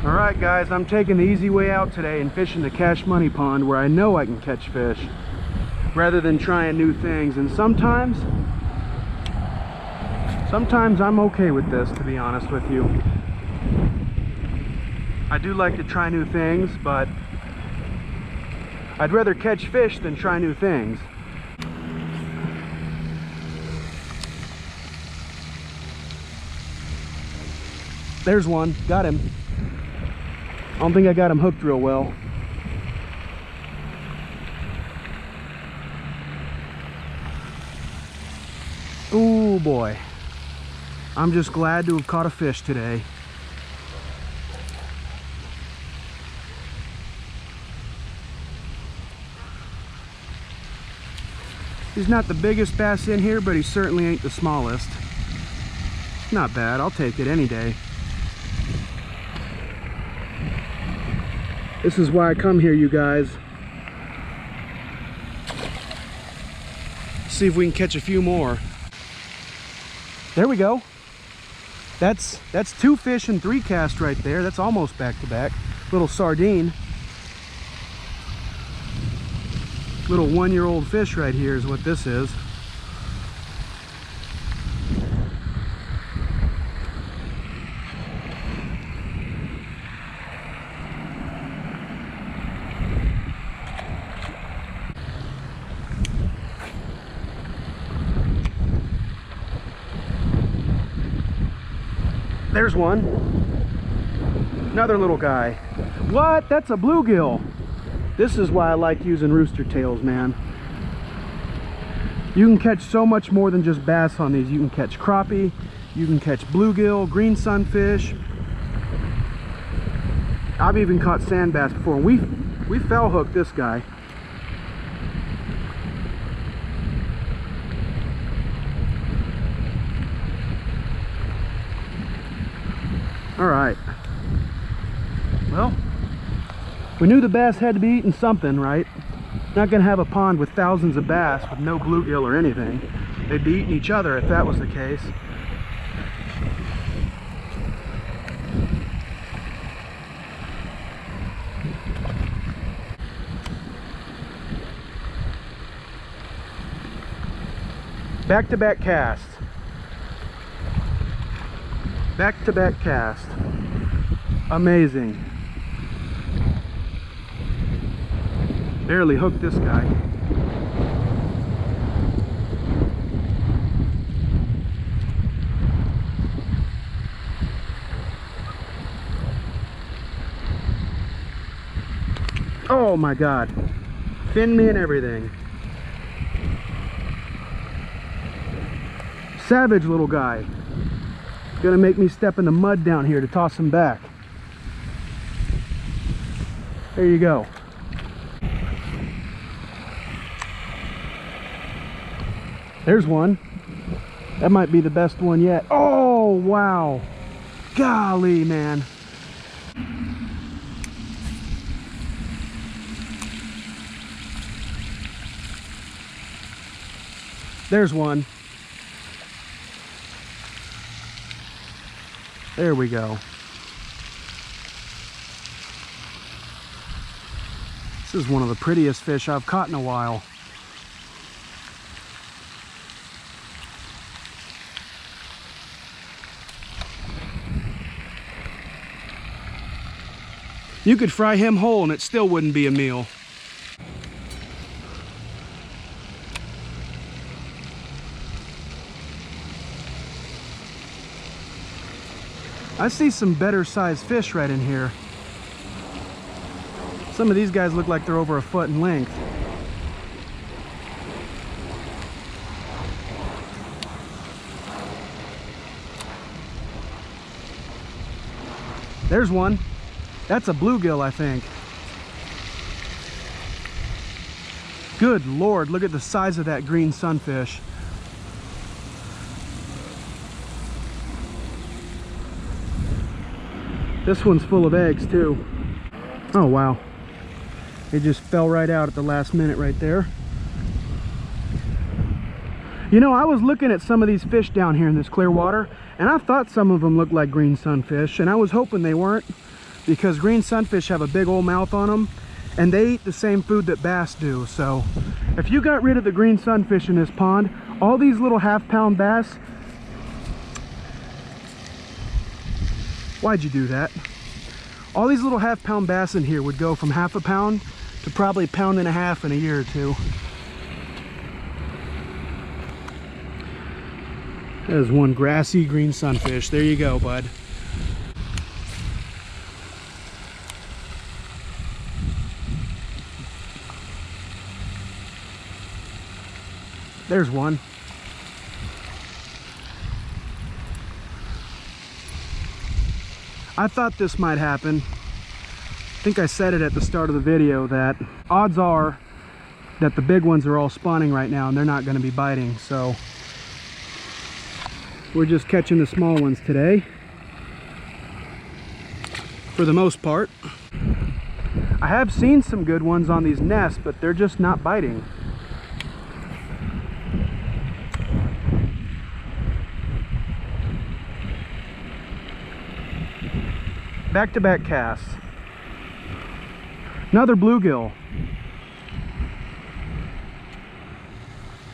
Alright guys, I'm taking the easy way out today and fishing the Cash Money Pond where I know I can catch fish rather than trying new things. And sometimes I'm okay with this, to be honest with you. I do like to try new things, but I'd rather catch fish than try new things. There's one, got him. I don't think I got him hooked real well. Oh boy. I'm just glad to have caught a fish today. He's not the biggest bass in here, but he certainly ain't the smallest. Not bad, I'll take it any day. This is why I come here, you guys. See if we can catch a few more. There we go. That's 2 fish and 3 casts right there. That's almost back to back. Little sardine. Little 1-year-old fish right here is what this is. There's one. Another little guy. What? That's a bluegill. This is why I like using rooster tails, man. You can catch so much more than just bass on these. You can catch crappie, you can catch bluegill, green sunfish. I've even caught sand bass before. We fell hooked this guy. All right. Well, we knew the bass had to be eating something, right? Not gonna have a pond with thousands of bass with no bluegill or anything. They'd be eating each other if that was the case. Back-to-back cast. Back-to-back cast. Amazing. Barely hooked this guy. Oh my God. Fin me and everything. Savage little guy. Gonna make me step in the mud down here to toss him back. There you go. There's one. That might be the best one yet. Oh, wow. Golly, man. There's one. There we go. This is one of the prettiest fish I've caught in a while. You could fry him whole and it still wouldn't be a meal. I see some better sized fish right in here. Some of these guys look like they're over a foot in length. There's one. That's a bluegill, I think. Good Lord, look at the size of that green sunfish. This one's full of eggs too. Oh wow. It just fell right out at the last minute right there. You know, I was looking at some of these fish down here in this clear water, and I thought some of them looked like green sunfish, and I was hoping they weren't. because green sunfish have a big old mouth on them, and they eat the same food that bass do. So if you got rid of the green sunfish in this pond, all these little half-pound bass, why'd you do that? All these little half-pound bass in here would go from half a pound to probably 1.5 pounds in a year or two. There's one grassy green sunfish. There you go, bud. There's one. I thought this might happen. I think I said it at the start of the video that odds are that the big ones are all spawning right now and they're not going to be biting. So we're just catching the small ones today, for the most part. I have seen some good ones on these nests, but they're just not biting. Back-to-back casts. Another bluegill.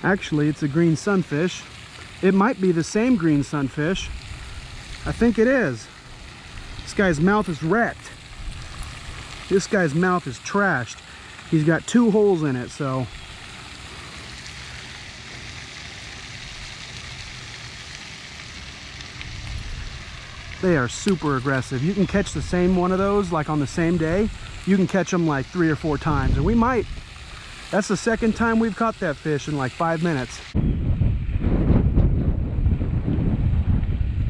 Actually, it's a green sunfish. It might be the same green sunfish. I think it is. This guy's mouth is wrecked. This guy's mouth is trashed. He's got 2 holes in it, so. They are super aggressive. You can catch the same one of those like on the same day. You can catch them like 3 or 4 times, and we might. That's the second time we've caught that fish in like 5 minutes.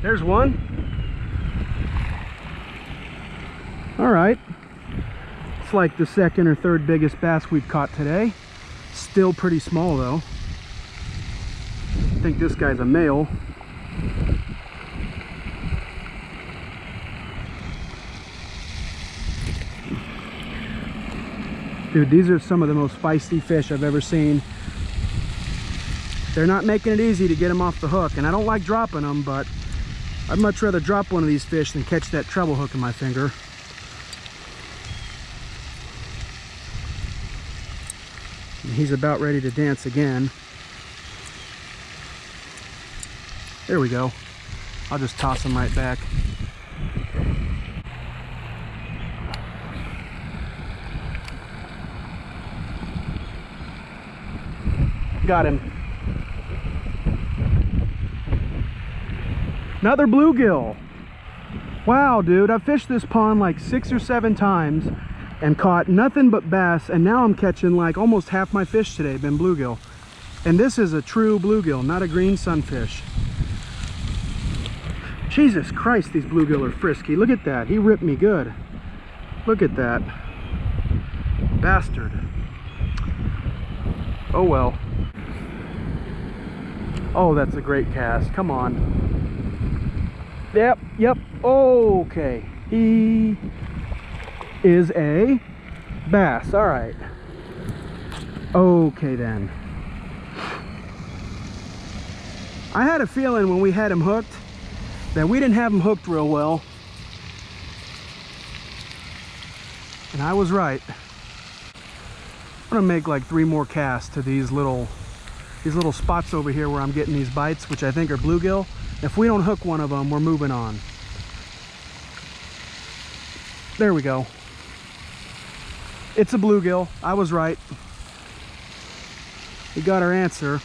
There's one. All right. It's like the second or third biggest bass we've caught today. Still pretty small though. I think this guy's a male. Dude, these are some of the most feisty fish I've ever seen. They're not making it easy to get them off the hook, and I don't like dropping them, but I'd much rather drop one of these fish than catch that treble hook in my finger. And he's about ready to dance again. There we go. I'll just toss him right back. Got him. Another bluegill. Wow, dude, I've fished this pond like 6 or 7 times and caught nothing but bass, and now I'm catching like almost half my fish today been bluegill. And this is a true bluegill, not a green sunfish. Jesus Christ, these bluegill are frisky. Look at that. He ripped me good. Look at that. Bastard. Oh well. Oh, that's a great cast. Come on. Yep. Okay. He is a bass. All right. Okay, then. I had a feeling when we had him hooked that we didn't have him hooked real well. And I was right. I'm gonna make like 3 more casts to these little spots over here where I'm getting these bites, which I think are bluegill. If we don't hook one of them, we're moving on. There we go. It's a bluegill. I was right. We got our answer.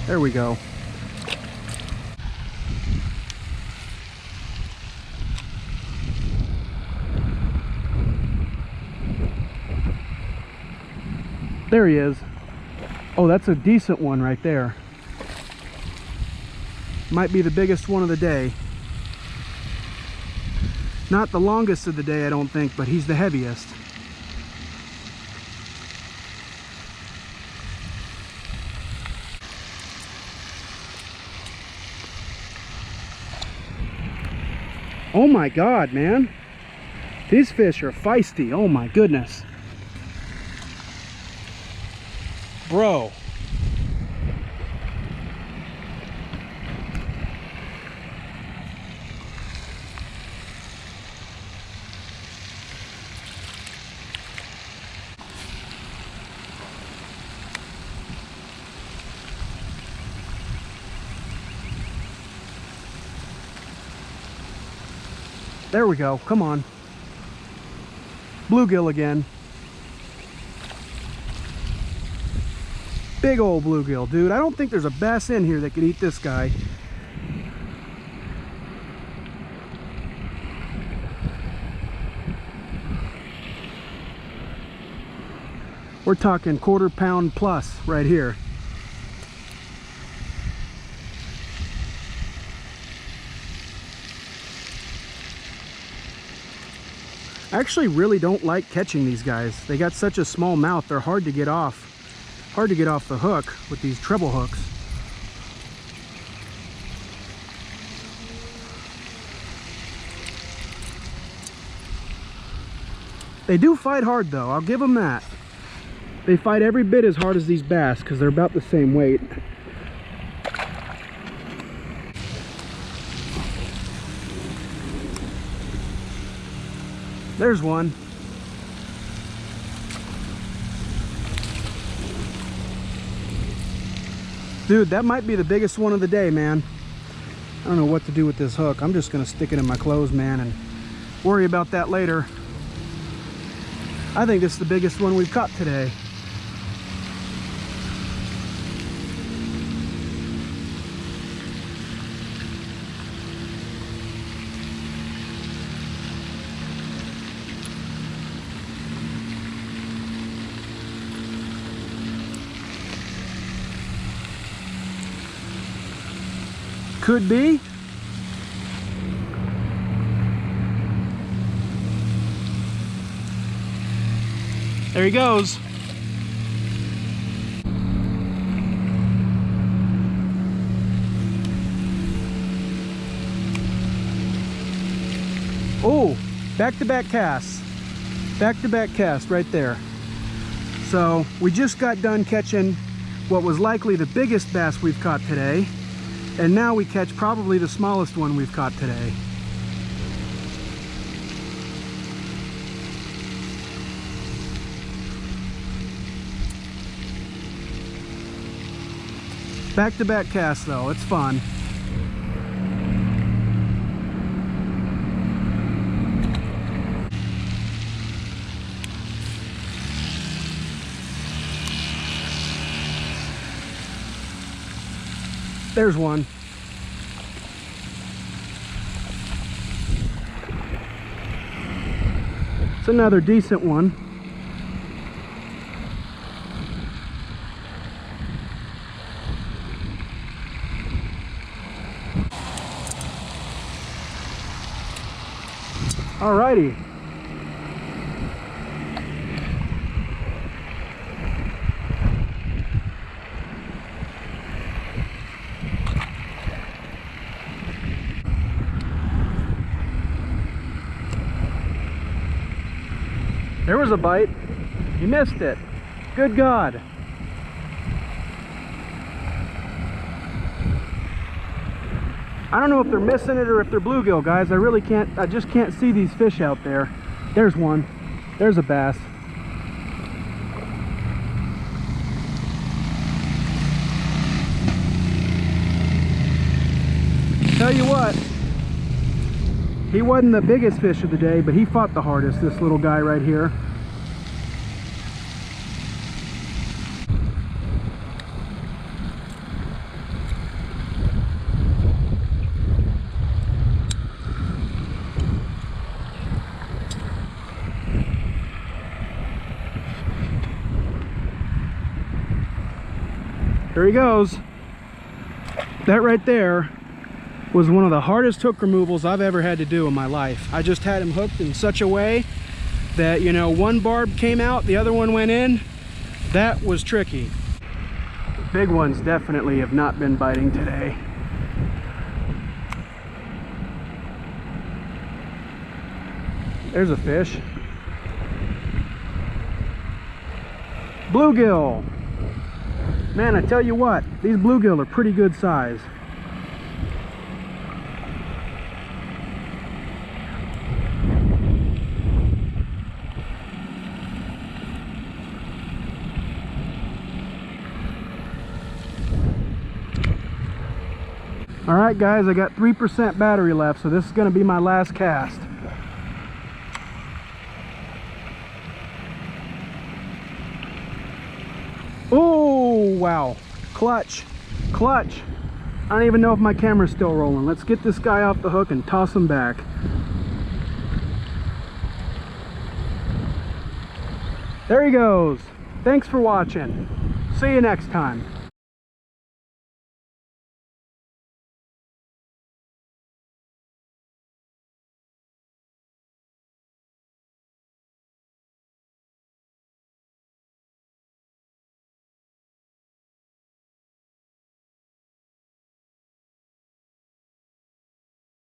There we go. There he is. Oh, that's a decent one right there. Might be the biggest one of the day. Not the longest of the day, I don't think, but he's the heaviest. Oh my God, man. These fish are feisty. Oh my goodness. Bro. There we go. Come on. Bluegill again. Big old bluegill, dude. I don't think there's a bass in here that could eat this guy. We're talking quarter-pound plus right here. I actually really don't like catching these guys. They got such a small mouth, they're hard to get off. Hard to get off the hook with these treble hooks. They do fight hard though, I'll give them that. They fight every bit as hard as these bass because they're about the same weight. There's one. Dude, that might be the biggest one of the day, man. I don't know what to do with this hook. I'm just gonna stick it in my clothes, man, and worry about that later. I think this is the biggest one we've caught today. Could be. There he goes. Oh, back-to-back casts. Back-to-back cast right there. So we just got done catching what was likely the biggest bass we've caught today. And now we catch probably the smallest one we've caught today. Back-to-back cast though, it's fun. There's one. It's another decent one. Alrighty. There was a bite. You missed it. Good God. I don't know if they're missing it or if they're bluegill, guys. I just can't see these fish out there. There's one. There's a bass. Tell you what, he wasn't the biggest fish of the day, but he fought the hardest, this little guy right here. There he goes. That right there was one of the hardest hook removals I've ever had to do in my life. I just had him hooked in such a way that, you know, one barb came out, the other one went in. That was tricky. The big ones definitely have not been biting today. There's a fish. Bluegill. Man, I tell you what, these bluegill are pretty good size. All right, guys, I got 3% battery left, so this is going to be my last cast. wow. Clutch, clutch. I don't even know if my camera's still rolling. Let's get this guy off the hook and toss him back. There he goes. Thanks for watching. See you next time.